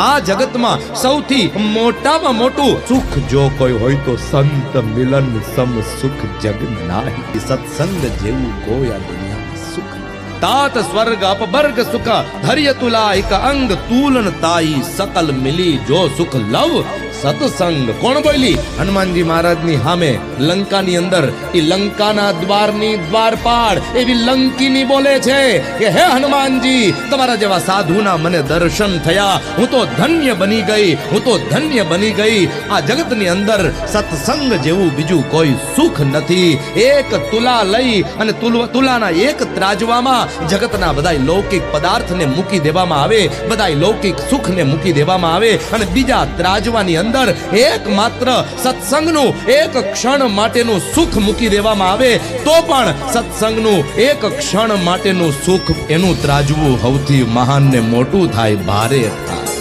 આ જગતમાં સૌથી મોટામાં મોટું સુખ જો કોઈ હોય તો સંત મિલન સમ સુખ જગ નાહી. સત્સંગ જેવું કોઈ આ દુનિયામાં સુખ નથી. तात स्वर्ग अपवर्ग सुख धैर्य तुला एक अंग तूलन ताई सकल मिली जो सुख लव सत्संग. कोण बोली? हनुमानजी महाराज ની સામે લંકાની અંદર એ લંકાના દ્વારની દ્વારપાળ એવી લંકીની બોલે છે કે હે હનુમાનજી, તમારા જેવા સાધુના મને દર્શન થયા, હું તો ધન્ય બની ગઈ, હું તો ધન્ય બની ગઈ. આ જગતની અંદર સત્સંગ જેવું બીજું કોઈ સુખ નથી. એક તુલા લઈ અને તુલાના એક ત્રાજવામાં જગતના બધાય લૌકિક પદાર્થને મૂકી દેવામાં આવે, બધાય લૌકિક સુખને મૂકી દેવામાં આવે અને બીજા ત્રાજવાની અંદર એકમાત્ર સત્સંગનું એક ક્ષણ માટેનું સુખ મૂકી દેવામાં આવે તો પણ સત્સંગનું એક ક્ષણ માટેનું સુખ એનું ત્રાજવું સૌથી મહાન ને મોટું થાય, ભારે થાય.